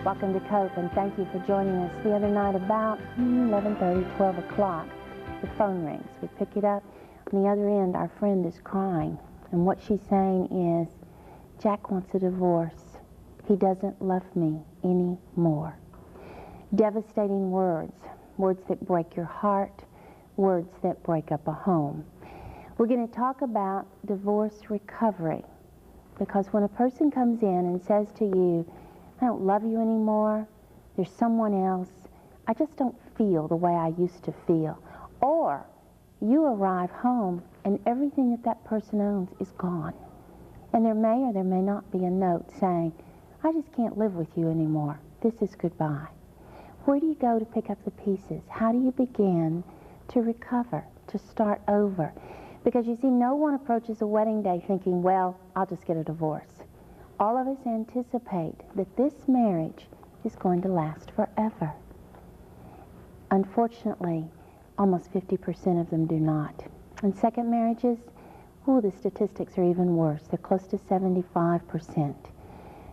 Welcome to Cope, and thank you for joining us. The other night about 11:30, 12 o'clock, the phone rings. We pick it up. On the other end, our friend is crying, and what she's saying is, Jack wants a divorce. He doesn't love me anymore. Devastating words, words that break your heart, words that break up a home. We're going to talk about divorce recovery, because when a person comes in and says to you, I don't love you anymore, there's someone else, I just don't feel the way I used to feel, or you arrive home and everything that that person owns is gone, and there may or there may not be a note saying, I just can't live with you anymore, this is goodbye. Where do you go to pick up the pieces? How do you begin to recover, to start over? Because you see, no one approaches a wedding day thinking, well, I'll just get a divorce. All of us anticipate that this marriage is going to last forever. Unfortunately, almost 50% of them do not. And second marriages, the statistics are even worse. They're close to 75%.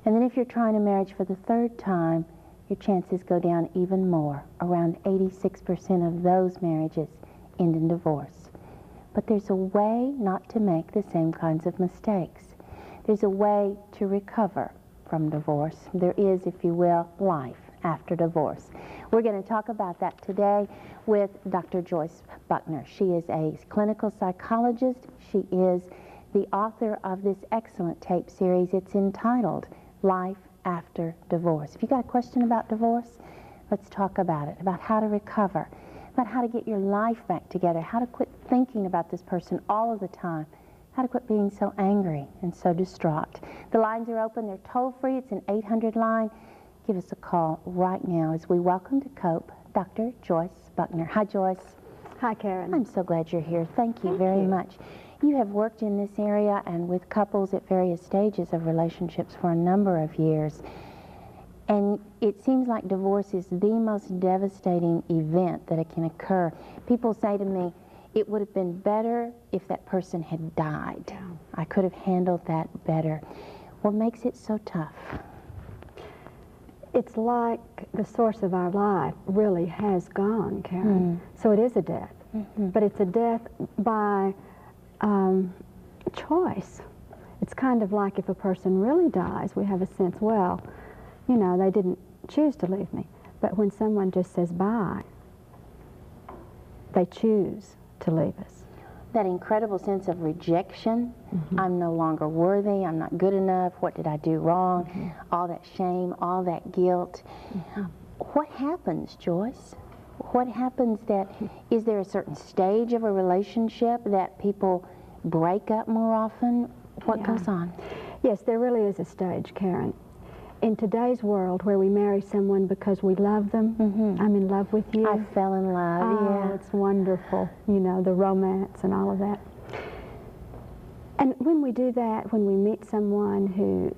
And then if you're trying a marriage for the third time, your chances go down even more. Around 86% of those marriages end in divorce. But there's a way not to make the same kinds of mistakes. There's a way to recover from divorce. There is, if you will, life after divorce. We're going to talk about that today with Dr. Joyce Buckner. She is a clinical psychologist. She is the author of this excellent tape series. It's entitled Life After Divorce. If you got a question about divorce, let's talk about it, about how to recover, about how to get your life back together, how to quit thinking about this person all of the time, how to quit being so angry and so distraught. The lines are open. They're toll-free. It's an 800 line. Give us a call right now as we welcome to Cope Dr. Joyce Buckner. Hi, Joyce. Hi, Karen. I'm so glad you're here. Thank you very much. You have worked in this area and with couples at various stages of relationships for a number of years. And it seems like divorce is the most devastating event that it can occur. People say to me, it would have been better if that person had died. Yeah. I could have handled that better. What makes it so tough? It's like the source of our life really has gone, Karen. So it is a death. But it's a death by choice. It's kind of like if a person really dies, we have a sense, well, you know, they didn't choose to leave me. But when someone just says bye, they choose to leave us. That incredible sense of rejection. I'm no longer worthy, I'm not good enough, what did I do wrong? All that shame, all that guilt. What happens, Joyce? What happens is there a certain stage of a relationship that people break up more often? What goes on? Yes, there really is a stage, Karen. In today's world where we marry someone because we love them, I'm in love with you. I fell in love, oh, it's wonderful, you know, the romance and all of that. And when we do that, when we meet someone who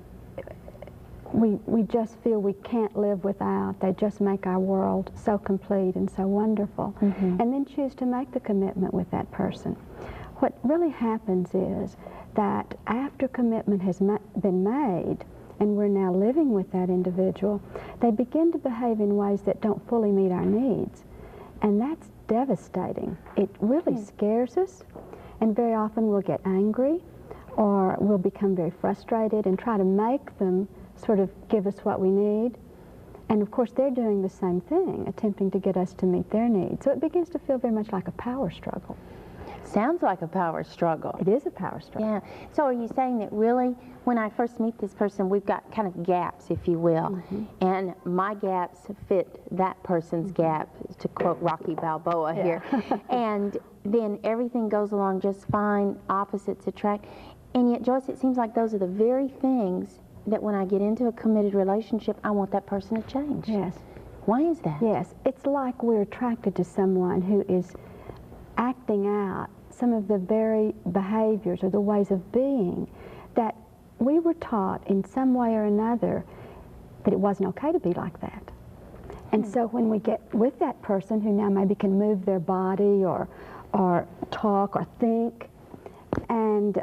we just feel we can't live without, they just make our world so complete and so wonderful, and then choose to make the commitment with that person. What really happens is that after commitment has been made, and we're now living with that individual, they begin to behave in ways that don't fully meet our needs. And that's devastating. It really scares us, and very often we'll get angry, or we'll become very frustrated and try to make them sort of give us what we need. And of course, they're doing the same thing, attempting to get us to meet their needs. So it begins to feel very much like a power struggle. Sounds like a power struggle. It is a power struggle. Yeah. So are you saying that really, when I first meet this person, we've got kind of gaps, if you will, and my gaps fit that person's gap, to quote Rocky Balboa here, and then everything goes along just fine, opposites attract, and yet, Joyce, it seems like those are the very things that when I get into a committed relationship, I want that person to change. Yes. Why is that? Yes. It's like we're attracted to someone who is acting out some of the very behaviors or the ways of being that we were taught in some way or another that it wasn't okay to be like that. And so when we get with that person who now maybe can move their body or talk or think, and And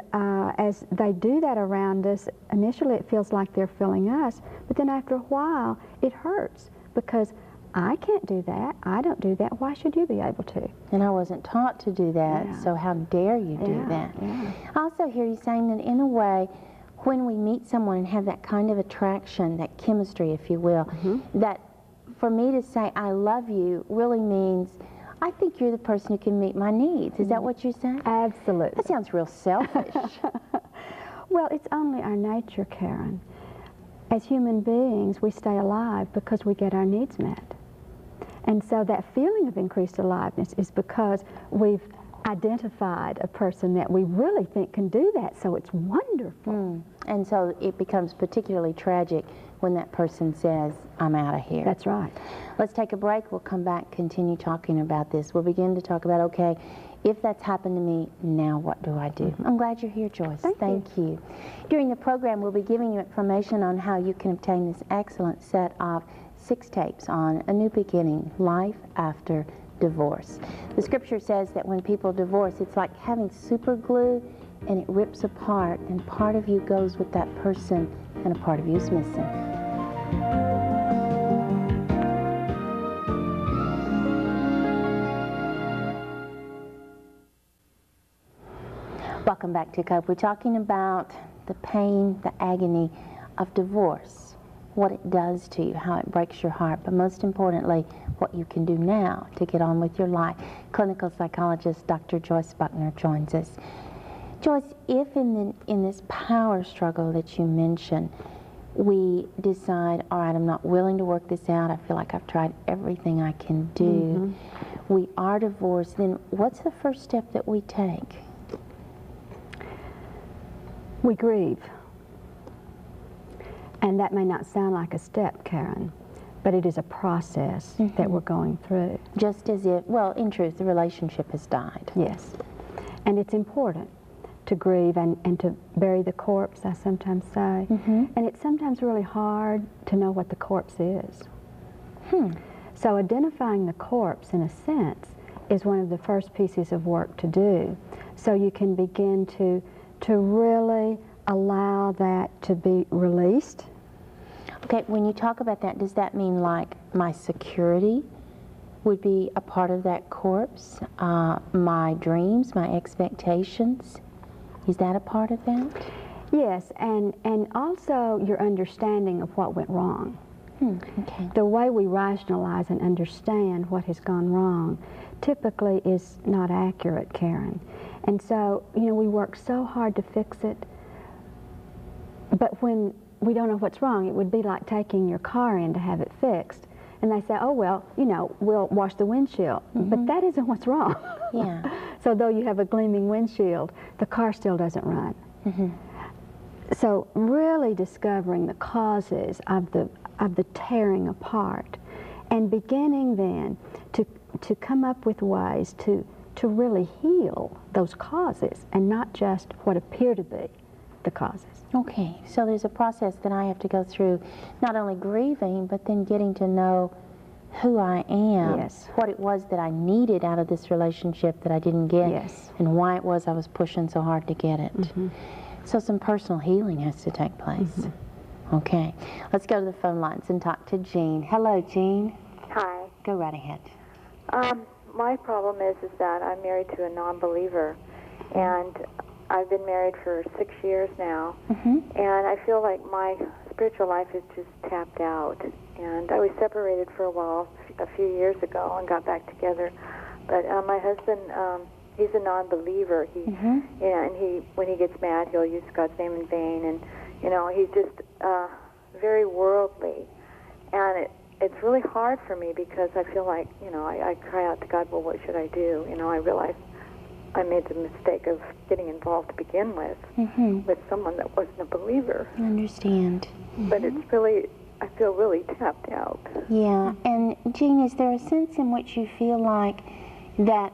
as they do that around us, initially it feels like they're filling us, but then after a while it hurts because I can't do that. I don't do that. Why should you be able to? And I wasn't taught to do that, Yeah. so how dare you do that? Yeah. I also hear you saying that in a way, when we meet someone and have that kind of attraction, that chemistry, if you will, that for me to say I love you really means I think you're the person who can meet my needs. Is that what you're saying? Absolutely. That sounds real selfish. Well, it's only our nature, Karen. As human beings, we stay alive because we get our needs met. And so that feeling of increased aliveness is because we've identified a person that we really think can do that, so it's wonderful. And so it becomes particularly tragic when that person says, I'm out of here. That's right. Let's take a break. We'll come back, continue talking about this. We'll begin to talk about, okay, if that's happened to me, now what do I do? I'm glad you're here, Joyce. Thank you. During the program, we'll be giving you information on how you can obtain this excellent set of 6 tapes on a new beginning, life after divorce. The scripture says that when people divorce, it's like having super glue and it rips apart, and part of you goes with that person and a part of you is missing. Welcome back to Cope. We're talking about the pain, the agony of divorce, what it does to you, how it breaks your heart, but most importantly, what you can do now to get on with your life. Clinical psychologist Dr. Joyce Buckner joins us. Joyce, if in this power struggle that you mentioned, we decide, all right, I'm not willing to work this out, I feel like I've tried everything I can do, we are divorced, then what's the first step that we take? We grieve. And that may not sound like a step, Karen, but it is a process that we're going through. Just as if, well, in truth, the relationship has died. Yes. And it's important to grieve and to bury the corpse, I sometimes say. And it's sometimes really hard to know what the corpse is. So identifying the corpse, in a sense, is one of the first pieces of work to do. So you can begin to really allow that to be released. Okay, when you talk about that, does that mean like my security would be a part of that corpse? My dreams, my expectations? Is that a part of that? Yes, and also your understanding of what went wrong. Okay. The way we rationalize and understand what has gone wrong typically is not accurate, Karen. And so, you know, we work so hard to fix it, but when we don't know what's wrong, it would be like taking your car in to have it fixed. And they say, oh, well, you know, we'll wash the windshield. But that isn't what's wrong. Yeah. So though you have a gleaming windshield, the car still doesn't run. So really discovering the causes of the tearing apart and beginning then to come up with ways to really heal those causes and not just what appear to be the causes. Okay, so there's a process that I have to go through, not only grieving, but then getting to know who I am, what it was that I needed out of this relationship that I didn't get, and why it was I was pushing so hard to get it. So some personal healing has to take place. Okay, let's go to the phone lines and talk to Jean. Hello, Jean. Hi. Go right ahead. My problem is that I'm married to a non-believer, and I've been married for 6 years now, and I feel like my spiritual life is just tapped out. And I was separated for a while, a few years ago, and got back together. But my husband, he's a non-believer. He, and when he gets mad, he'll use God's name in vain, and you know, he's just very worldly, and it's really hard for me because I feel like, you know, I cry out to God, well, what should I do? You know, I realize I made the mistake of getting involved to begin with someone that wasn't a believer. I understand. But it's really, I feel really tapped out. Yeah, and Jean, is there a sense in which you feel like that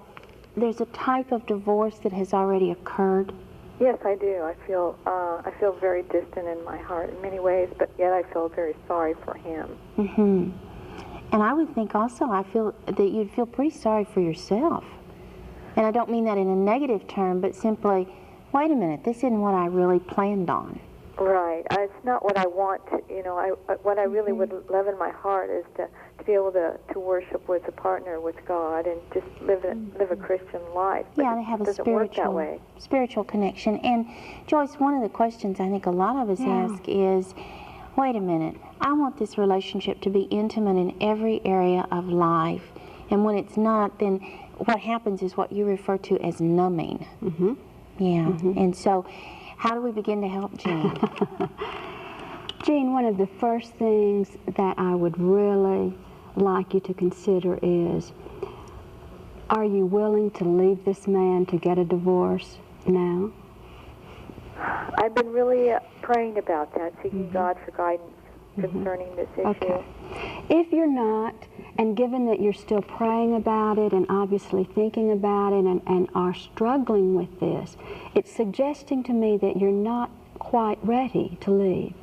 there's a type of divorce that has already occurred? Yes, I do. I feel very distant in my heart in many ways, but yet I feel very sorry for him. And I would think also, I feel that you'd feel pretty sorry for yourself. And I don't mean that in a negative term, but simply wait a minute, this isn't what I really planned on. Right. It's not what I want. What I really would love in my heart is to be able to worship with a partner, with God, and just live a Christian life. But Yeah, they have it a doesn't work that way. spiritual connection. And Joyce, one of the questions I think a lot of us ask is, wait a minute, I want this relationship to be intimate in every area of life. And when it's not, then what happens is what you refer to as numbing. Yeah. And so, how do we begin to help Jean? Jean, one of the first things that I would really like you to consider is, are you willing to leave this man to get a divorce now? I've been really praying about that, seeking God for guidance concerning this issue. Okay. If you're not, and given that you're still praying about it and obviously thinking about it and are struggling with this, it's suggesting to me that you're not quite ready to leave.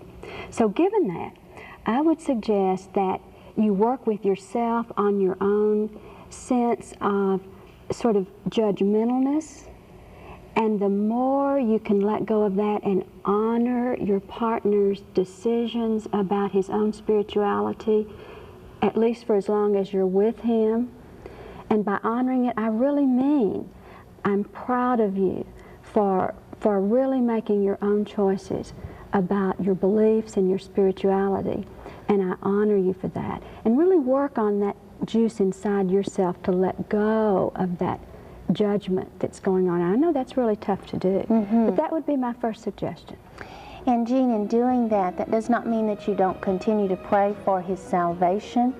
So given that, I would suggest that you work with yourself on your own sense of sort of judgmentalness, and the more you can let go of that and honor your partner's decisions about his own spirituality, at least for as long as you're with him. And by honoring it, I really mean I'm proud of you for really making your own choices about your beliefs and your spirituality. And I honor you for that. And really work on that juice inside yourself to let go of that judgment that's going on. I know that's really tough to do, but that would be my first suggestion. And Jean, in doing that, that does not mean that you don't continue to pray for his salvation.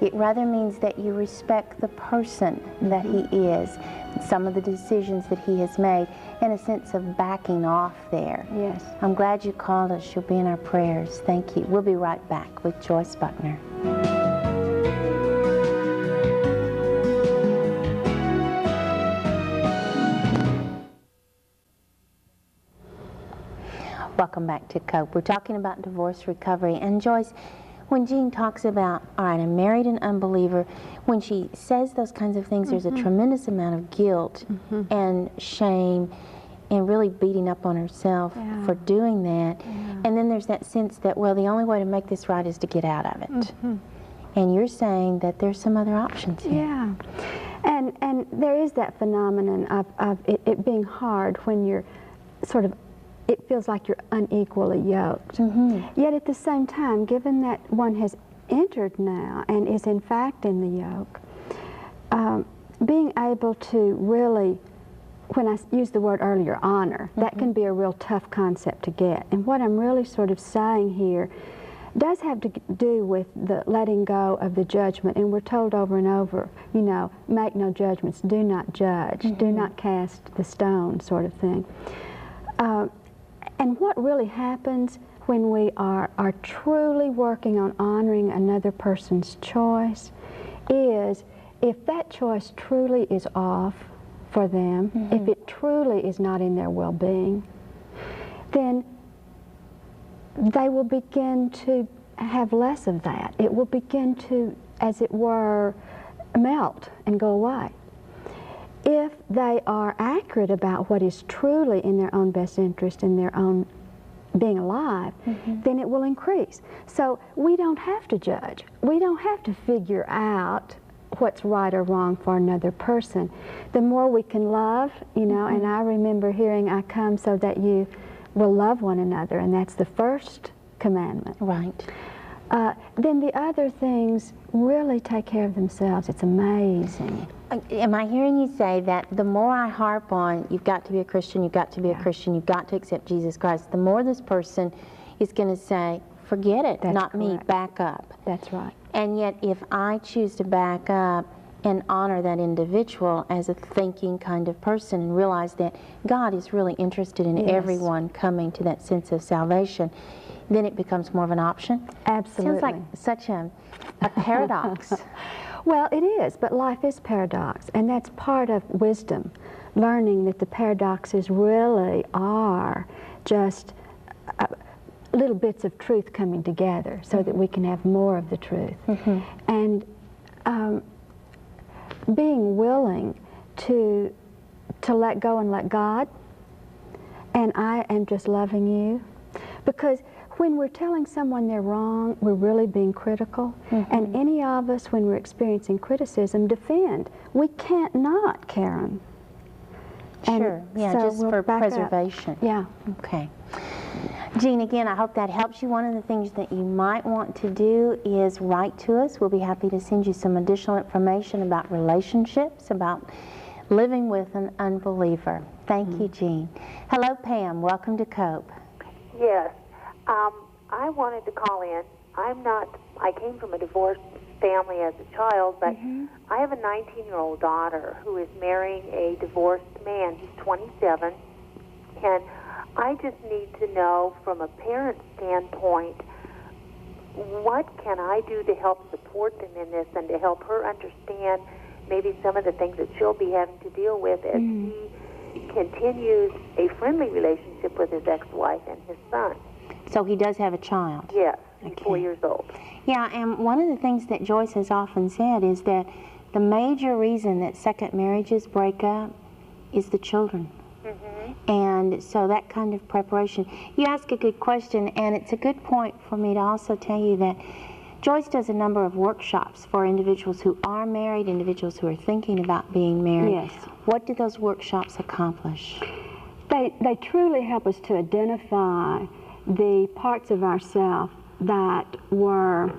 It rather means that you respect the person that he is, some of the decisions that he has made, and a sense of backing off there. Yes. I'm glad you called us. You'll be in our prayers. Thank you. We'll be right back with Joyce Buckner. Welcome back to COPE. We're talking about divorce recovery. And Joyce, when Jean talks about, all right, I'm married an unbeliever, when she says those kinds of things, there's a tremendous amount of guilt and shame and really beating up on herself for doing that. And then there's that sense that, well, the only way to make this right is to get out of it. And you're saying that there's some other options here. Yeah. And there is that phenomenon of it being hard when you're sort of, it feels like you're unequally yoked. Yet at the same time, given that one has entered now and is in fact in the yoke, being able to really, when I used the word earlier, honor, that can be a real tough concept to get. And what I'm really sort of saying here does have to do with the letting go of the judgment. And we're told over and over, you know, make no judgments, do not judge, do not cast the stone, sort of thing. And what really happens when we are truly working on honoring another person's choice is, if that choice truly is off for them, if it truly is not in their well-being, then they will begin to have less of that. It will begin to, as it were, melt and go away. If they are accurate about what is truly in their own best interest, in their own being alive, then it will increase. So we don't have to judge. We don't have to figure out what's right or wrong for another person. The more we can love, you know, and I remember hearing, I come so that you will love one another, and that's the first commandment. Right. Then the other things really take care of themselves. It's amazing. Am I hearing you say that the more I harp on, you've got to be a Christian, you've got to be a Christian, you've got to accept Jesus Christ, the more this person is going to say, forget it, That's not correct. me, back up. That's right. And yet if I choose to back up and honor that individual as a thinking kind of person and realize that God is really interested in everyone coming to that sense of salvation, then it becomes more of an option. Absolutely. Sounds like such a paradox. Well, it is, but life is paradox, and that's part of wisdom, learning that the paradoxes really are just little bits of truth coming together so that we can have more of the truth. And being willing to let go and let God, and I am just loving you. Because when we're telling someone they're wrong, we're really being critical. And any of us, when we're experiencing criticism, defend. We can't not, Karen. Sure, yeah, so just we'll for back up. preservation. Yeah. Okay. Jean, again, I hope that helps you. One of the things that you might want to do is write to us. We'll be happy to send you some additional information about relationships, about living with an unbeliever. Thank you, Jean. Hello, Pam. Welcome to COPE. Yes. I wanted to call in. I came from a divorced family as a child, but I have a 19-year-old daughter who is marrying a divorced man. He's 27. And I just need to know, from a parent standpoint, what can I do to help support them in this and to help her understand maybe some of the things that she'll be having to deal with as he continues a friendly relationship with his ex-wife and his son. So he does have a child? Yes, he's 4 years old. Yeah, and one of the things that Joyce has often said is that the major reason that second marriages break up is the children. And so that kind of preparation. You ask a good question, and it's a good point for me to also tell you that Joyce does a number of workshops for individuals who are married, individuals who are thinking about being married. Yes. What do those workshops accomplish? They truly help us to identify the parts of ourselves that were,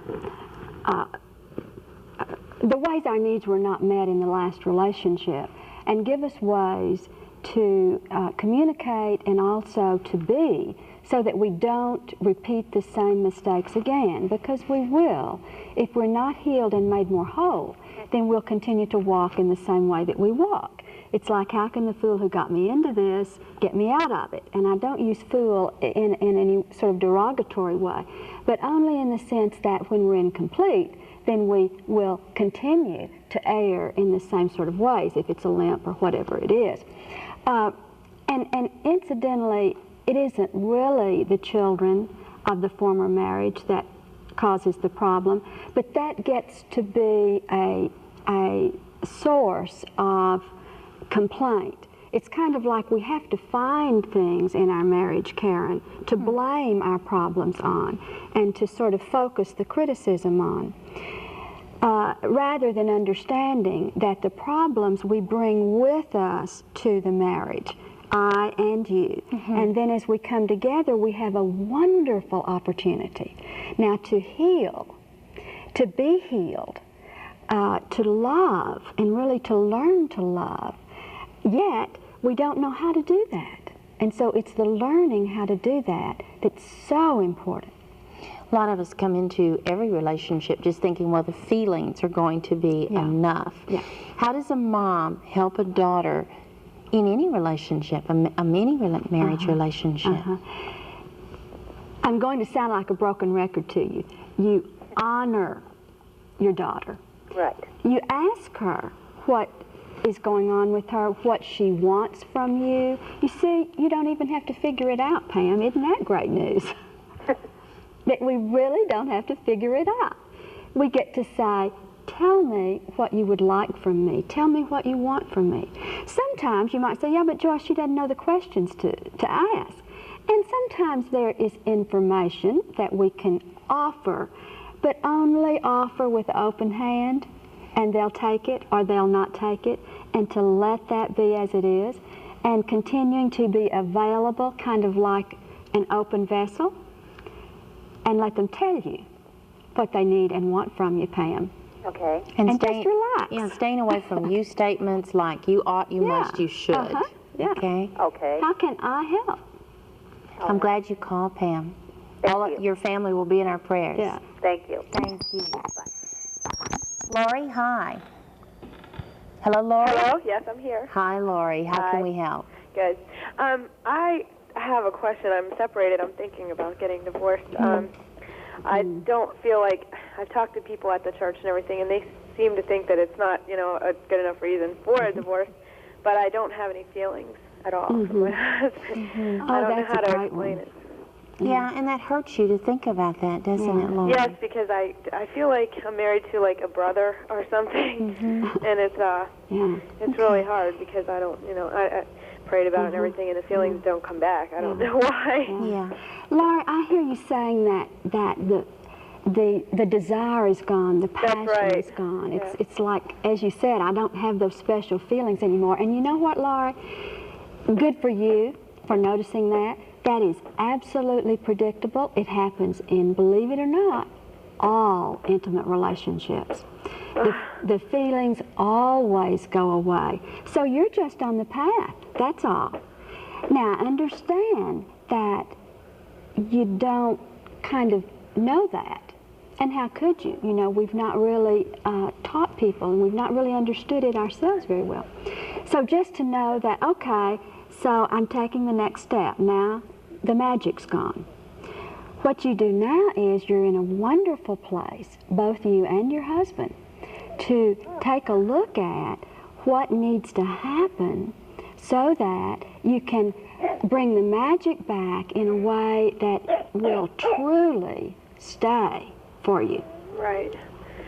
the ways our needs were not met in the last relationship, and give us ways to communicate and also to be, so that we don't repeat the same mistakes again, because we will. If we're not healed and made more whole, then we'll continue to walk in the same way that we walk. It's like, how can the fool who got me into this get me out of it? And I don't use fool in any sort of derogatory way, but only in the sense that when we're incomplete, then we will continue to err in the same sort of ways, if it's a limp or whatever it is. And incidentally, it isn't really the children of the former marriage that causes the problem, but that gets to be a source of complaint. It's kind of like we have to find things in our marriage, Karen, to blame our problems on and to sort of focus the criticism on, rather than understanding that the problems we bring with us to the marriage, I and you. And then as we come together, we have a wonderful opportunity now to heal, to be healed, to love, and really to learn to love. Yet, we don't know how to do that. And so it's the learning how to do that that's so important. A lot of us come into every relationship just thinking, well, the feelings are going to be enough. Yeah. How does a mom help a daughter in any relationship, a many marriage relationship? I'm going to sound like a broken record to you. You honor your daughter. Right. You ask her what is going on with her, what she wants from you. You see, you don't even have to figure it out, Pam. Isn't that great news? That we really don't have to figure it out. We get to say, tell me what you would like from me. Tell me what you want from me. Sometimes you might say, yeah, but Joyce, she doesn't know the questions to ask. And sometimes there is information that we can offer, but only offer with an open hand, and they'll take it or they'll not take it, and to let that be as it is, and continuing to be available, kind of like an open vessel, and let them tell you what they need and want from you, Pam. Okay. And just relax. Yeah, staying away from you statements like you ought, you must, you should. Yeah. Okay? Okay. How can I help? I'm glad you called, Pam. Thank you. Your family will be in our prayers. Yeah. Thank you. Thank you. Lori, hi. Hello, Lori? Hello, yes, I'm here. Hi, Lori. How Hi. can we help? Good. I have a question. I'm separated. I'm thinking about getting divorced. I don't feel like, I've talked to people at the church and everything, and they seem to think that it's not, a good enough reason for a divorce, but I don't have any feelings at all for my husband. I don't know how to explain it. Yeah, and that hurts you to think about that, doesn't it, Lori? Yes, because I feel like I'm married to like a brother or something, and it's really hard because I don't, prayed about and everything, and the feelings don't come back. I don't know why. Yeah. Laura, I hear you saying that the desire is gone, the passion is gone. Yeah. It's like, as you said, I don't have those special feelings anymore. And you know what, Laura? Good for you for noticing that. That is absolutely predictable. It happens in, believe it or not, all intimate relationships. The feelings always go away. So you're just on the path, that's all. Now, understand that you don't kind of know that. And how could you? You know, we've not really taught people, and we've not really understood it ourselves very well. So just to know that, okay, so I'm taking the next step. Now, the magic's gone. What you do now is you're in a wonderful place, both you and your husband, to take a look at what needs to happen so that you can bring the magic back in a way that will truly stay for you. Right.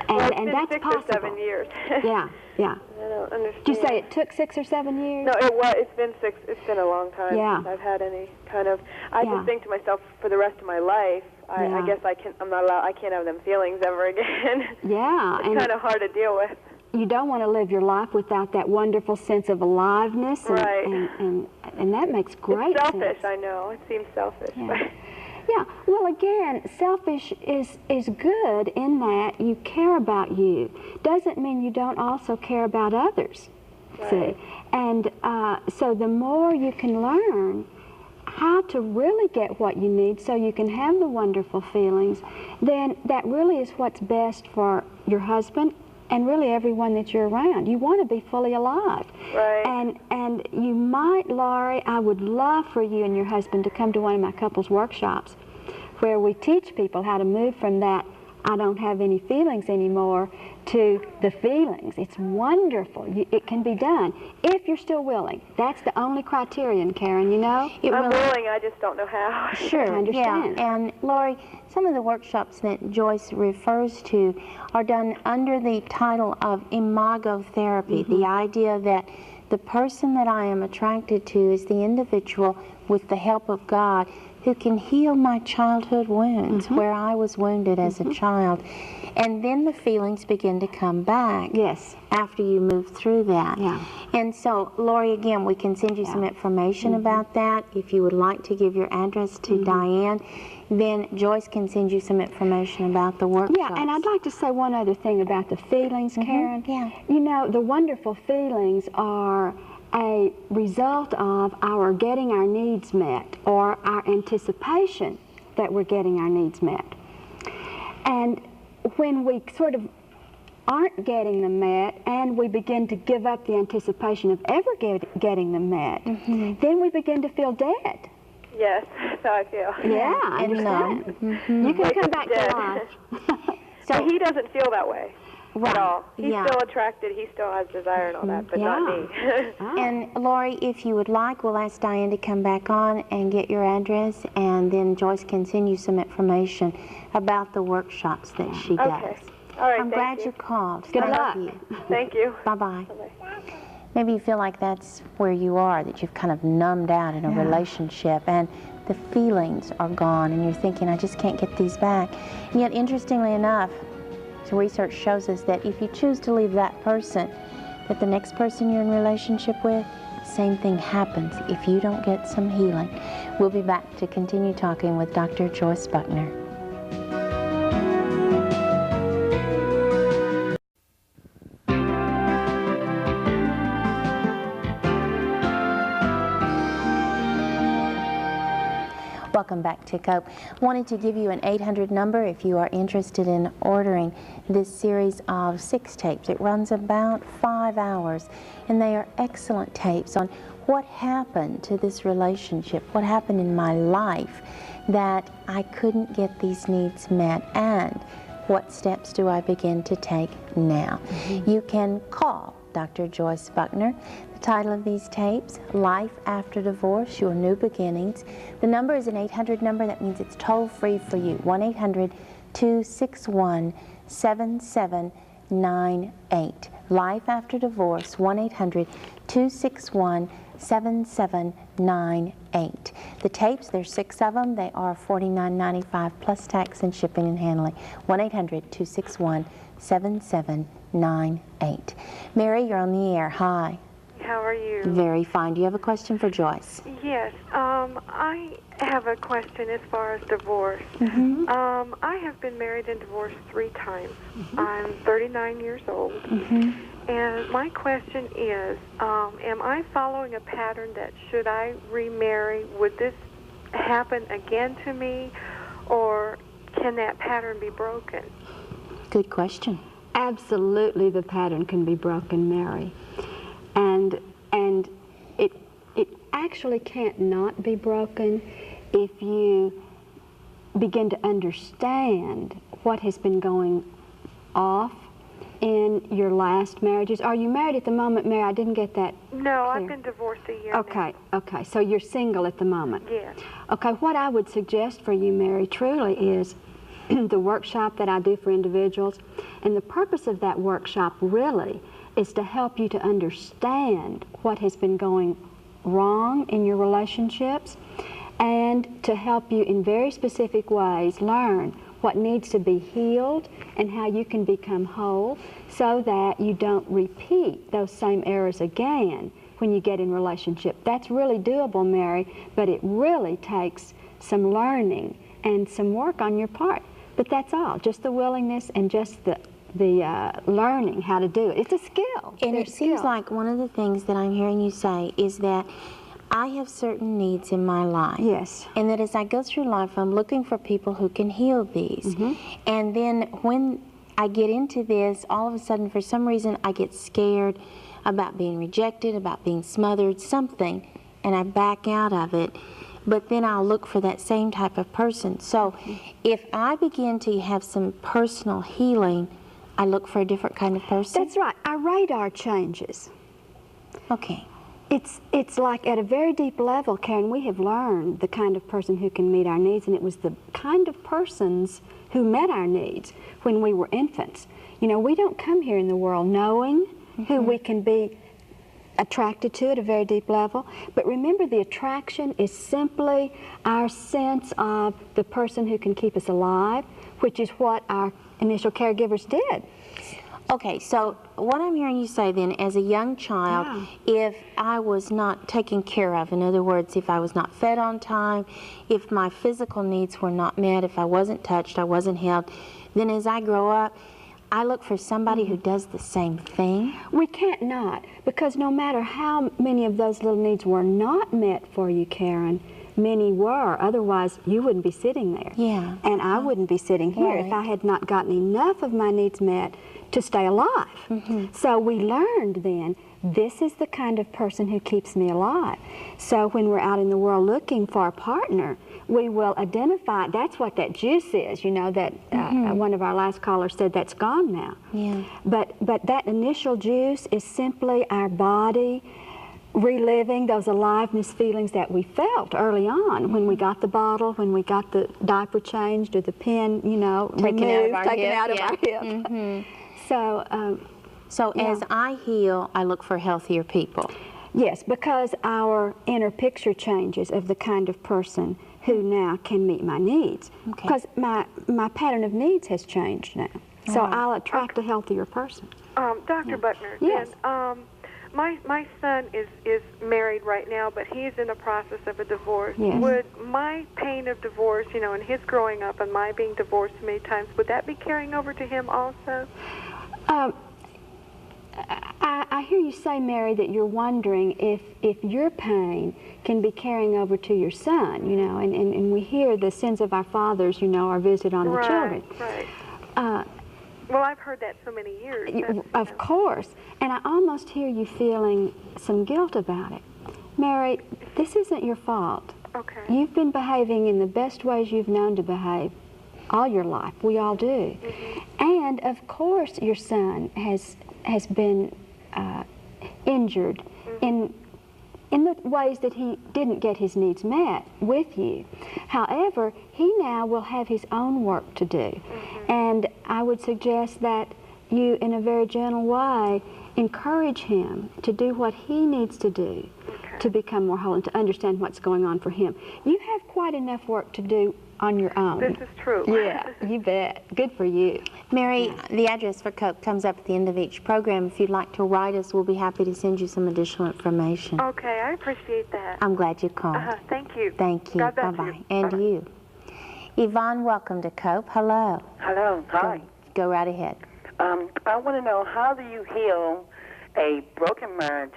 And, Well, it's and been that's 6 possible. or 7 years. Yeah, yeah. I don't understand. Did you say it took 6 or 7 years? No, it's been 6. It's been a long time since I've had any kind of. I just think to myself, for the rest of my life, I guess I'm not allowed. I can't have them feelings ever again. Yeah, It's kind of hard to deal with. You don't want to live your life without that wonderful sense of aliveness, and that makes great It's selfish, sense. I know. It seems selfish. Yeah. Yeah, well, again, selfish is good in that you care about you. Doesn't mean you don't also care about others, see? And so the more you can learn how to really get what you need so you can have the wonderful feelings, then that really is what's best for your husband and really everyone that you're around. You want to be fully alive. Right. And you might, Laurie, I would love for you and your husband to come to one of my couples workshops where we teach people how to move from that I don't have any feelings anymore to the feelings. It's wonderful. It can be done if you're still willing. That's the only criterion, Karen, you know? I'm willing, I just don't know how. Sure, I understand. Yeah, and Laurie, some of the workshops that Joyce refers to are done under the title of imago therapy, the idea that the person that I am attracted to is the individual with the help of God who can heal my childhood wounds, where I was wounded as a child. And then the feelings begin to come back. Yes. After you move through that. Yeah. And so, Laurie, again, we can send you some information about that. If you would like to give your address to Diane, then Joyce can send you some information about the workshops. Yeah, and I'd like to say one other thing about the feelings, Karen. Yeah. You know, the wonderful feelings are a result of our getting our needs met or our anticipation that we're getting our needs met. And when we sort of aren't getting them met and we begin to give up the anticipation of ever getting them met, then we begin to feel dead. Yes, that's how I feel. Yeah, I understand. You can come back to life. So he doesn't feel that way. Right. At all. He's Yeah. still attracted, he still has desire and all that, but not me. And Laurie, if you would like, we'll ask Diane to come back on and get your address, and then Joyce can send you some information about the workshops that she does. Okay. All right, I'm glad you called. Good Thank luck. you. Thank you. Bye-bye. Maybe you feel like that's where you are, that you've kind of numbed out in a relationship and the feelings are gone and you're thinking, I just can't get these back. And yet, interestingly enough, research shows us that if you choose to leave that person, that the next person you're in relationship with, same thing happens if you don't get some healing. We'll be back to continue talking with Dr. Joyce Buckner. Welcome back to COPE. Wanted to give you an 800 number if you are interested in ordering this series of 6 tapes. It runs about 5 hours, and they are excellent tapes on what happened to this relationship, what happened in my life that I couldn't get these needs met, and what steps do I begin to take now. You can call Dr. Joyce Buckner. The title of these tapes, Life After Divorce, Your New Beginnings. The number is an 800 number. That means it's toll-free for you, 1-800-261-7798. Life After Divorce, 1-800-261-7798. 7798. The tapes, there's 6 of them. They are $49.95 plus tax and shipping and handling. 1-800-261-7798. Mary, you're on the air. Hi. How are you? Very fine. Do you have a question for Joyce? Yes. I have a question as far as divorce. I have been married and divorced 3 times. I'm 39 years old. And my question is, am I following a pattern that should I remarry, would this happen again to me, or can that pattern be broken? Good question. Absolutely, the pattern can be broken, Mary. And it actually can't not be broken if you begin to understand what has been going off in your last marriages. Are you married at the moment, Mary? I didn't get that No, clear. I've been divorced a year now. Okay, so you're single at the moment. Yes. Okay, what I would suggest for you, Mary, truly is the workshop that I do for individuals. And the purpose of that workshop really is to help you to understand what has been going wrong in your relationships, and to help you in very specific ways learn what needs to be healed and how you can become whole so that you don't repeat those same errors again when you get in relationship. That's really doable, Mary, but it really takes some learning and some work on your part. But that's all, just the willingness and just the learning how to do it. It's a skill. And it seems like one of the things that I'm hearing you say is that I have certain needs in my life. Yes. And that as I go through life, I'm looking for people who can heal these. And then when I get into this, all of a sudden, for some reason, I get scared about being rejected, about being smothered, something, and I back out of it. But then I'll look for that same type of person. So if I begin to have some personal healing, I look for a different kind of person? That's right. Our radar changes. Okay. It's like at a very deep level, Karen, we have learned the kind of person who can meet our needs, and it was the kind of persons who met our needs when we were infants. You know, we don't come here in the world knowing who we can be attracted to at a very deep level, but remember, the attraction is simply our sense of the person who can keep us alive, which is what our initial caregivers did. Okay, so what I'm hearing you say then, as a young child, if I was not taken care of, in other words, if I was not fed on time, if my physical needs were not met, if I wasn't touched, I wasn't held, then as I grow up, I look for somebody who does the same thing? We can't not, because no matter how many of those little needs were not met for you, Karen, many were. Otherwise, you wouldn't be sitting there. Yeah. And I wouldn't be sitting here if I had not gotten enough of my needs met to stay alive. So we learned then, this is the kind of person who keeps me alive. So when we're out in the world looking for a partner, we will identify, that's what that juice is, you know, that one of our last callers said that's gone now. Yeah. But that initial juice is simply our body reliving those aliveness feelings that we felt early on when we got the bottle, when we got the diaper changed or the pin, you know, Taken out of our hip. So, as I heal, I look for healthier people. Yes, because our inner picture changes of the kind of person who now can meet my needs. Because my pattern of needs has changed now. So I'll attract a healthier person. Dr. Buckner, yes. My son is married right now, but he's in the process of a divorce. Yes. Would my pain of divorce, you know, and his growing up and my being divorced many times, would that be carrying over to him also? I hear you say, Mary, that you're wondering if your pain can be carrying over to your son, you know, and we hear the sins of our fathers, you know, are visited on the children. Right. Well, I've heard that so many years. Of course. And I almost hear you feeling some guilt about it. Mary, this isn't your fault. Okay. You've been behaving in the best ways you've known to behave all your life. We all do. And, of course, your son has been injured in the ways that he didn't get his needs met with you. However, he now will have his own work to do. And I would suggest that you, in a very gentle way, encourage him to do what he needs to do to become more whole and to understand what's going on for him. You have quite enough work to do on your own. This is true. Yeah, you bet. Good for you. Mary, the address for COPE comes up at the end of each program. If you'd like to write us, we'll be happy to send you some additional information. Okay, I appreciate that. I'm glad you called. Thank you. Thank you. God bless Bye-bye. you. And Bye-bye. you. Yvonne, welcome to COPE. Hello. Hello. Hi. Go right ahead. I want to know, how do you heal a broken marriage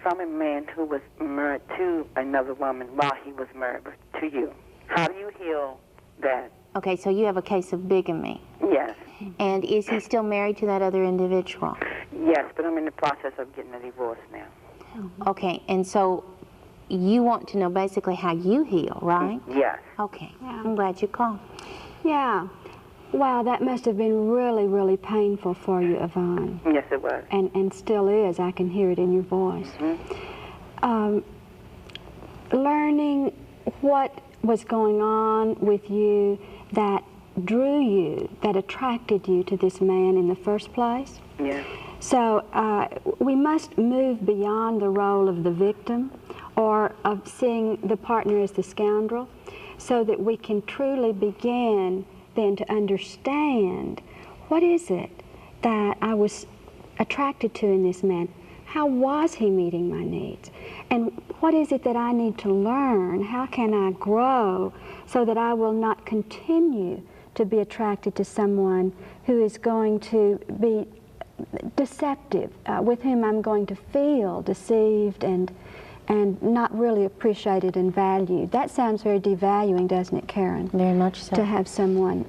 from a man who was married to another woman while he was married to you? How do you heal that? Okay, so you have a case of bigamy. Yes. And is he still married to that other individual? Yes, but I'm in the process of getting a divorce now. Okay, and so you want to know basically how you heal, right? Yes. Okay, Yeah. I'm glad you called. Yeah. Wow, that must have been really, really painful for you, Yvonne. Yes, it was. And still is. I can hear it in your voice. Learning what was going on with you that drew you, that attracted you to this man in the first place. Yes. So we must move beyond the role of the victim or of seeing the partner as the scoundrel, so that we can truly begin then to understand, what is it that I was attracted to in this man? How was he meeting my needs? And what is it that I need to learn? How can I grow so that I will not continue to be attracted to someone who is going to be deceptive, with whom I'm going to feel deceived and not really appreciated and valued? That sounds very devaluing, doesn't it, Karen? Very much so. To have someone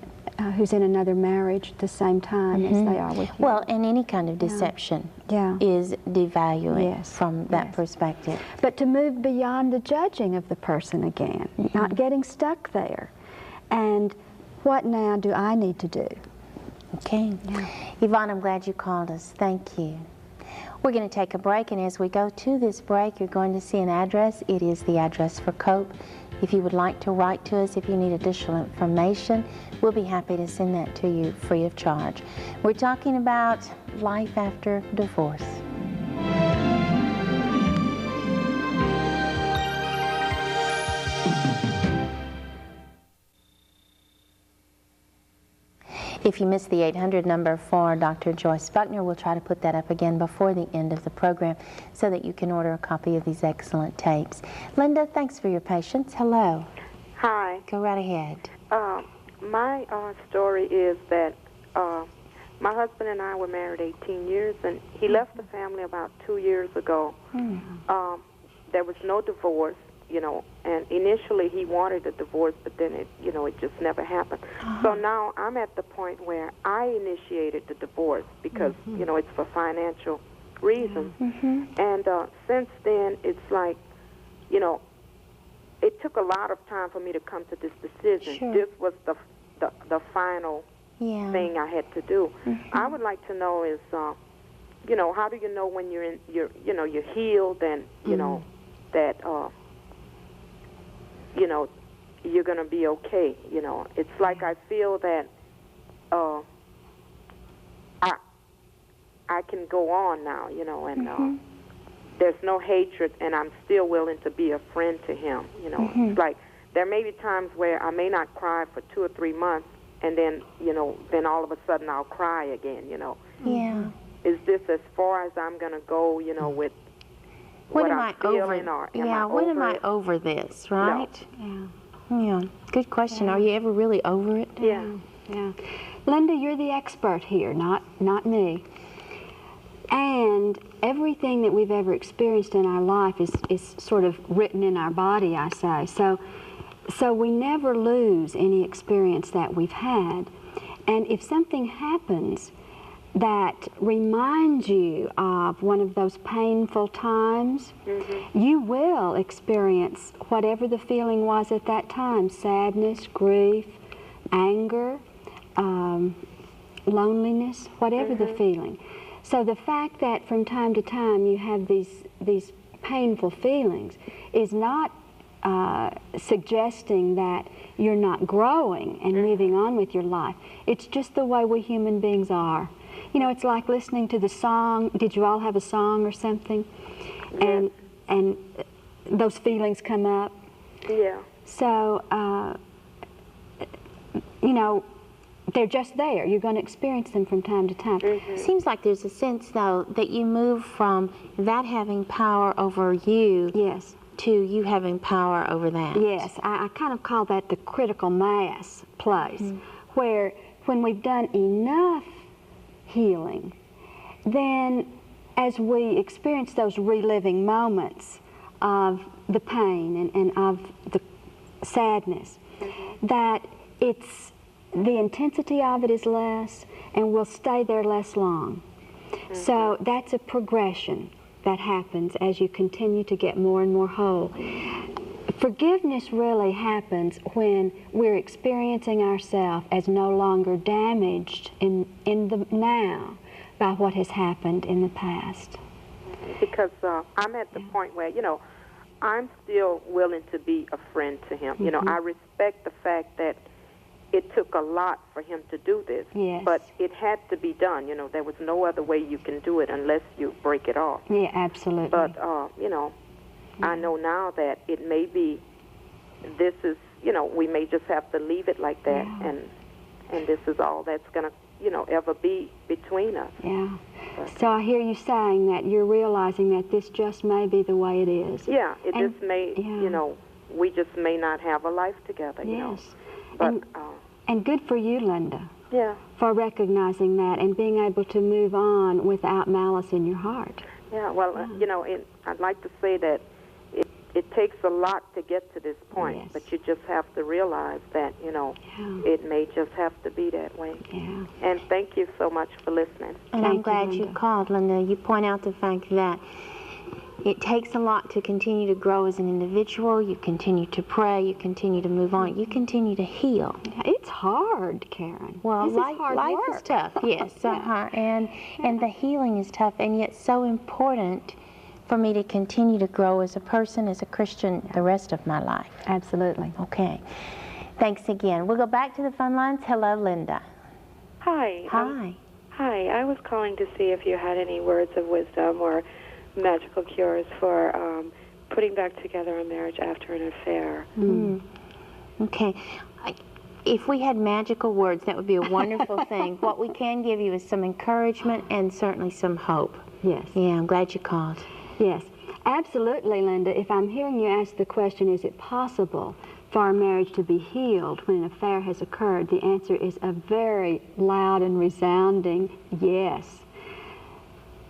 who's in another marriage at the same time as they are with you. Well, and any kind of deception Yeah. is devaluing Yes. from that Yes. perspective. But to move beyond the judging of the person again, not getting stuck there. And what now do I need to do? Okay. Yvonne, I'm glad you called us. Thank you. We're going to take a break, and as we go to this break, you're going to see an address. It is the address for COPE. If you would like to write to us, if you need additional information, we'll be happy to send that to you free of charge. We're talking about life after divorce. If you missed the 800 number for Dr. Joyce Buckner, we'll try to put that up again before the end of the program so that you can order a copy of these excellent tapes. Linda, thanks for your patience. Hello. Hi. Go right ahead. My story is that my husband and I were married 18 years, and he left the family about 2 years ago. There was no divorce, you know, and initially he wanted a divorce, but then it just never happened. So now I'm at the point where I initiated the divorce because, it's for financial reasons. And since then, it's like, it took a lot of time for me to come to this decision. Sure. This was the final thing I had to do. I would like to know is, how do you know when you're healed and that you're going to be okay. It's like I feel that I can go on now, and there's no hatred, and I'm still willing to be a friend to him. It's like there may be times where I may not cry for 2 or 3 months, and then then all of a sudden I'll cry again. Yeah. Is this as far as I'm going to go? With When what am I'm I feeling, over? or am I when am over I it? over this? Right? Yeah. Yeah. Good question. Are you ever really over it? Yeah. Yeah. Linda, you're the expert here, not me. And everything that we've ever experienced in our life is sort of written in our body, I say. So we never lose any experience that we've had. And if something happens that reminds you of one of those painful times, you will experience whatever the feeling was at that time: sadness, grief, anger, loneliness, whatever the feeling. So the fact that from time to time you have these painful feelings is not suggesting that you're not growing and moving on with your life. It's just the way we human beings are. It's like listening to the song. Did you all have a song or something? Yes. And those feelings come up. Yeah. So, you know, they're just there. You're going to experience them from time to time. Seems like there's a sense, though, that you move from that having power over you Yes. to you having power over that. Yes, I kind of call that the critical mass place, where when we've done enough healing, then as we experience those reliving moments of the pain and of the sadness, that the intensity of it is less and will stay there less long. So that's a progression that happens as you continue to get more and more whole. Forgiveness really happens when we're experiencing ourselves as no longer damaged in the now by what has happened in the past. Because I'm at the point where, you know, I'm still willing to be a friend to him. You know, I respect the fact that it took a lot for him to do this, but it had to be done. You know, there was no other way you can do it unless you break it off. Yeah, absolutely. But, you know, I know now that it may be, this is, you know, we may just have to leave it like that, and this is all that's going to, you know, ever be between us. Yeah. So I hear you saying that you're realizing that this just may be the way it is. Yeah, it just may, you know, we just may not have a life together, you know. But, and good for you, Linda. Yeah. For recognizing that and being able to move on without malice in your heart. Yeah, well, you know, I'd like to say that it takes a lot to get to this point, but you just have to realize that, you know, it may just have to be that way. Yeah. And thank you so much for listening. And I'm glad you called, Linda. You point out the fact that it takes a lot to continue to grow as an individual. You continue to pray. You continue to move on. You continue to heal. It's hard, Karen. Well, this is hard life work. is tough, yes. And the healing is tough, and yet so important for me to continue to grow as a person, as a Christian, the rest of my life. Absolutely. Okay. Thanks again. We'll go back to the phone lines. Hello, Linda. Hi. Hi. Hi. I was calling to see if you had any words of wisdom or magical cures for putting back together a marriage after an affair. Okay. If we had magical words, that would be a wonderful thing. What we can give you is some encouragement and certainly some hope. Yes. Yeah, I'm glad you called. Yes, absolutely, Linda. If I'm hearing you ask the question, is it possible for a marriage to be healed when an affair has occurred, the answer is a very loud and resounding yes.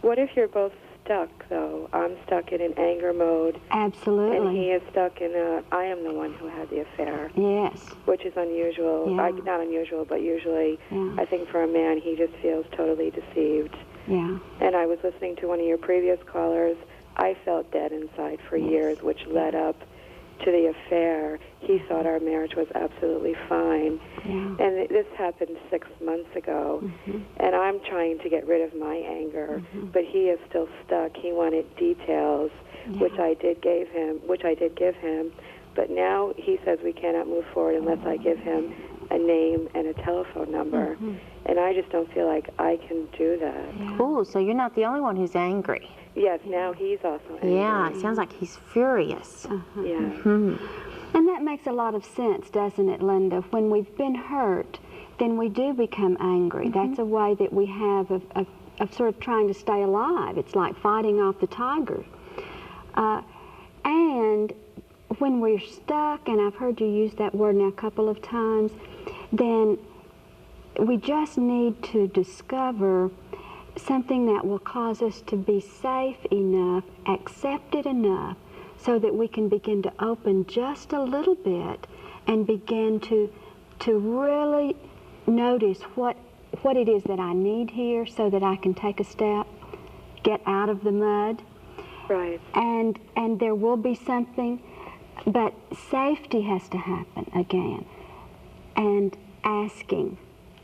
What if you're both stuck, though? I'm stuck in an anger mode. Absolutely. And he is stuck in I am the one who had the affair. Yes. Which is unusual. Yeah. Not unusual, but usually I think for a man, he just feels totally deceived. Yeah. And I was listening to one of your previous callers. I felt dead inside for years, which led up to the affair. He thought our marriage was absolutely fine. Yeah. And this happened 6 months ago. And I'm trying to get rid of my anger, but he is still stuck. He wanted details, which I did give him. But now he says we cannot move forward unless I give him a name and a telephone number. And I just don't feel like I can do that. Ooh, so you're not the only one who's angry. Yes, now he's also angry. Yeah, it sounds like he's furious. Yeah. And that makes a lot of sense, doesn't it, Linda? When we've been hurt, then we do become angry. That's a way that we have of sort of trying to stay alive. It's like fighting off the tiger. And when we're stuck, and I've heard you use that word now a couple of times, then we just need to discover something that will cause us to be safe enough, accepted enough, so that we can begin to open just a little bit and begin to really notice what it is that I need here so that I can take a step, get out of the mud. Right. And there will be something, but safety has to happen again. And asking,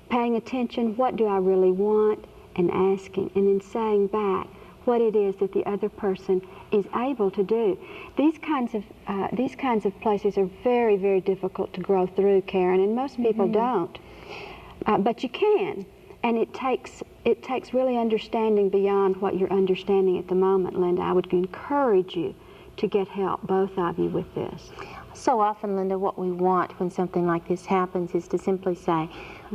paying attention, what do I really want, and asking, and then saying back what it is that the other person is able to do. These kinds of places are very, very difficult to grow through, Karen, and most people don't. But you can, and it takes really understanding beyond what you're understanding at the moment, Linda. I would encourage you to get help, both of you, with this? So often, Linda, what we want when something like this happens is to simply say,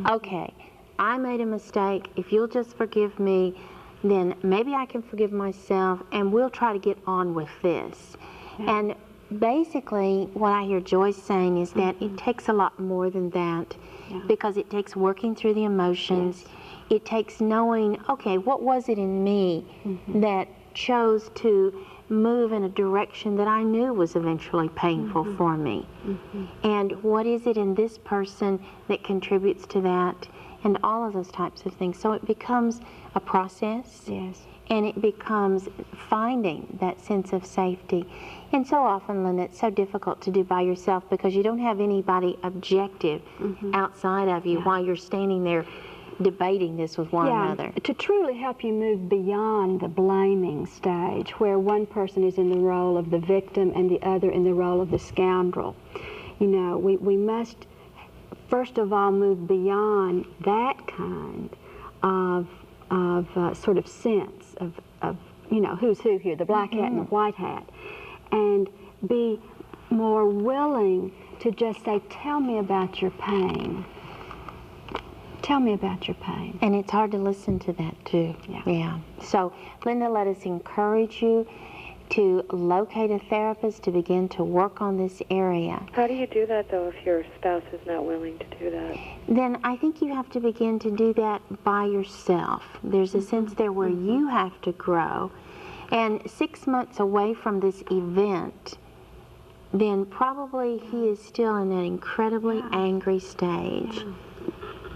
okay, I made a mistake. If you'll just forgive me, then maybe I can forgive myself, and we'll try to get on with this. And basically, what I hear Joyce saying is that it takes a lot more than that, because it takes working through the emotions. It takes knowing, okay, what was it in me that chose to move in a direction that I knew was eventually painful for me? And what is it in this person that contributes to that? And all of those types of things. So it becomes a process, and it becomes finding that sense of safety. And so often, Linda, it's so difficult to do by yourself because you don't have anybody objective outside of you while you're standing there debating this with one another. To truly help you move beyond the blaming stage, where one person is in the role of the victim and the other in the role of the scoundrel. You know, we must first of all move beyond that kind of sort of sense of you know, who's who here, the black hat and the white hat, and be more willing to just say, tell me about your pain. Tell me about your pain. And it's hard to listen to that too. Yeah. So, Linda, let us encourage you to locate a therapist to begin to work on this area. How do you do that, though, if your spouse is not willing to do that? Then I think you have to begin to do that by yourself. There's a sense there where you have to grow. And 6 months away from this event, then probably he is still in that incredibly angry stage.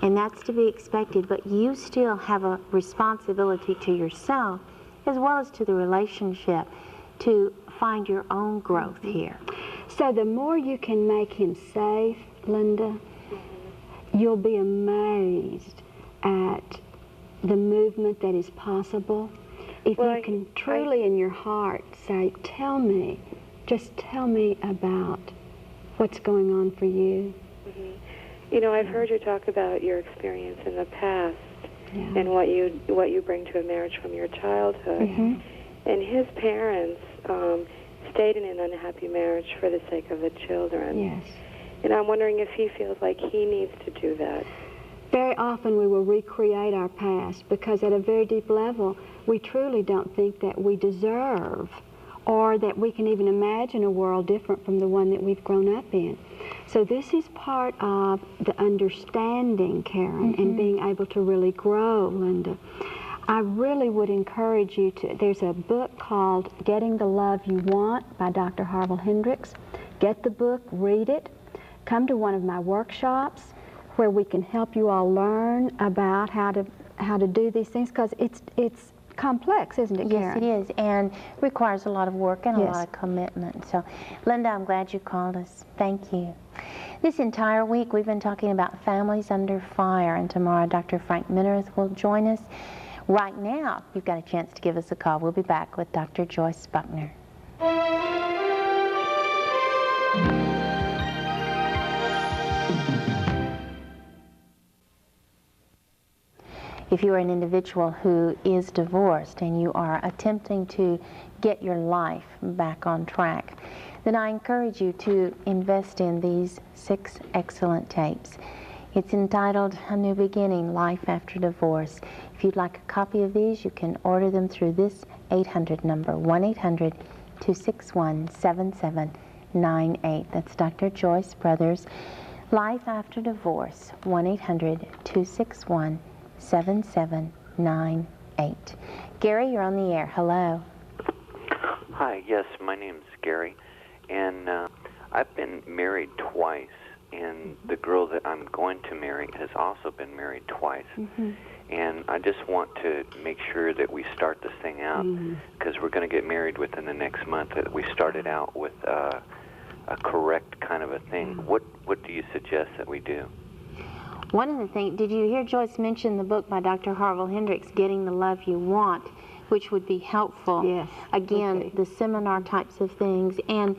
And that's to be expected, but you still have a responsibility to yourself as well as to the relationship to find your own growth here. So the more you can make him safe, Linda, you'll be amazed at the movement that is possible. If you can truly in your heart say, tell me, just tell me about what's going on for you. You know, I've heard you talk about your experience in the past and what you bring to a marriage from your childhood. And his parents stayed in an unhappy marriage for the sake of the children. And I'm wondering if he feels like he needs to do that. Very often we will recreate our past because at a very deep level we truly don't think that we deserve or that we can even imagine a world different from the one that we've grown up in. So this is part of the understanding, Karen, and being able to really grow, Linda. I really would encourage you to, there's a book called Getting the Love You Want by Dr. Harville Hendricks. Get the book, read it, come to one of my workshops where we can help you all learn about how to do these things, because it's complex, isn't it, Karen? Yes, it is, and requires a lot of work and a lot of commitment. So, Linda, I'm glad you called us. Thank you. This entire week, we've been talking about families under fire, and tomorrow, Dr. Frank Minnereth will join us. Right now, you've got a chance to give us a call. We'll be back with Dr. Joyce Buckner. If you are an individual who is divorced and you are attempting to get your life back on track, then I encourage you to invest in these 6 excellent tapes. It's entitled A New Beginning, Life After Divorce. If you'd like a copy of these, you can order them through this 800 number, 1-800-261-7798. That's Dr. Joyce Brothers, Life After Divorce, 1-800-261-7798. Gary, you're on the air. Hello. Hi, yes, my name's Gary, and I've been married twice, and the girl that I'm going to marry has also been married twice. And I just want to make sure that we start this thing out, because we're going to get married within the next month, that we started out with a correct kind of a thing. What do you suggest that we do? One of the things, did you hear Joyce mention the book by Dr. Harville Hendricks, Getting the Love You Want, which would be helpful? Yes. Again, the seminar types of things. And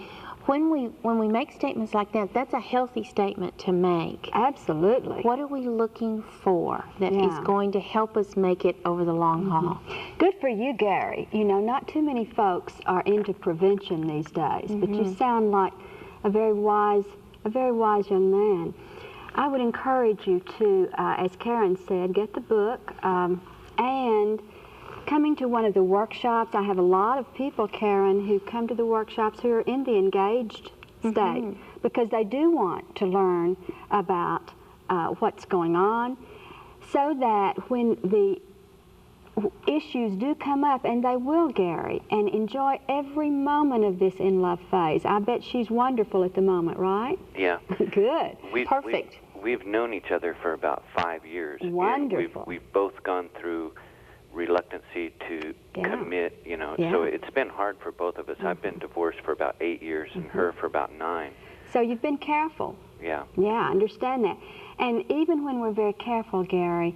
When we make statements like that, that's a healthy statement to make. Absolutely. What are we looking for that is going to help us make it over the long haul? Good for you, Gary. You know, not too many folks are into prevention these days, but you sound like a very wise young man. I would encourage you to, as Karen said, get the book and coming to one of the workshops. I have a lot of people, Karen, who come to the workshops who are in the engaged state because they do want to learn about what's going on, so that when the issues do come up, and they will, Gary, and enjoy every moment of this in love phase. I bet she's wonderful at the moment, right? Yeah. Good. Perfect. We've known each other for about 5 years. Wonderful. And we've both gone through reluctancy to commit, you know. So it's been hard for both of us. I've been divorced for about 8 years and her for about 9. So you've been careful. Yeah. Yeah, I understand that. And even when we're very careful, Gary,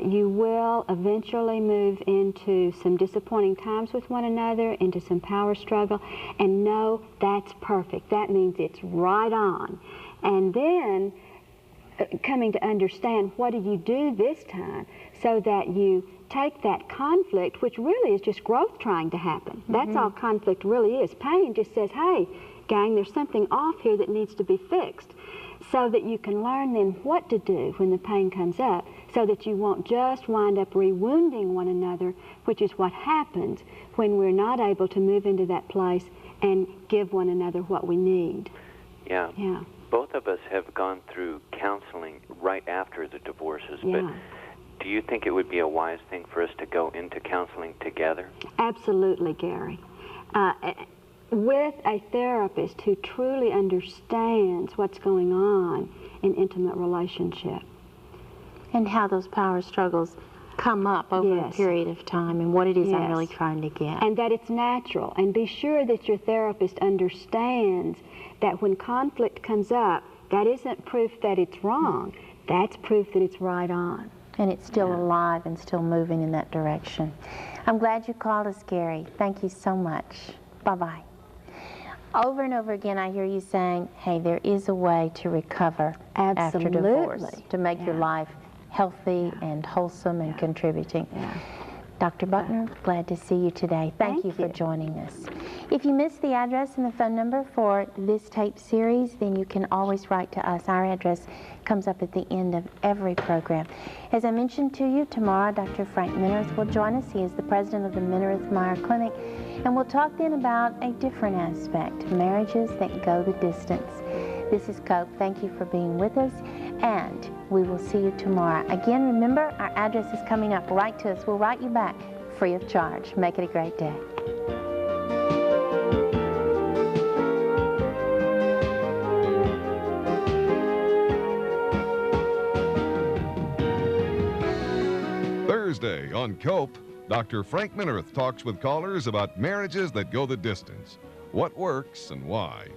you will eventually move into some disappointing times with one another, into some power struggle, and no, that's perfect. That means it's right on. And then coming to understand, what do you do this time, so that you take that conflict, which really is just growth trying to happen. That's all conflict really is. Pain just says, hey, gang, there's something off here that needs to be fixed, so that you can learn then what to do when the pain comes up, so that you won't just wind up re-wounding one another, which is what happens when we're not able to move into that place and give one another what we need. Yeah. Yeah. Both of us have gone through counseling right after the divorces, but do you think it would be a wise thing for us to go into counseling together? Absolutely, Gary. With a therapist who truly understands what's going on in intimate relationship. And how those power struggles come up over a period of time, and what it is I'm really trying to get. And that it's natural. And be sure that your therapist understands that when conflict comes up, that isn't proof that it's wrong. That's proof that it's right on. And it's still alive and still moving in that direction. I'm glad you called us, Gary. Thank you so much. Bye-bye. Over and over again, I hear you saying, hey, there is a way to recover after divorce, to make your life healthy and wholesome and contributing. Dr. Buckner, glad to see you today. Thank you for joining us. If you missed the address and the phone number for this tape series, then you can always write to us. Our address comes up at the end of every program. As I mentioned to you, tomorrow Dr. Frank Minirth will join us. He is the president of the Minirth-Meyer Clinic, and we'll talk then about a different aspect, marriages that go the distance. This is Cope. Thank you for being with us, and we will see you tomorrow. Again, remember, our address is coming up. Write to us. We'll write you back free of charge. Make it a great day. Thursday on Cope, Dr. Frank Minirth talks with callers about marriages that go the distance, what works and why.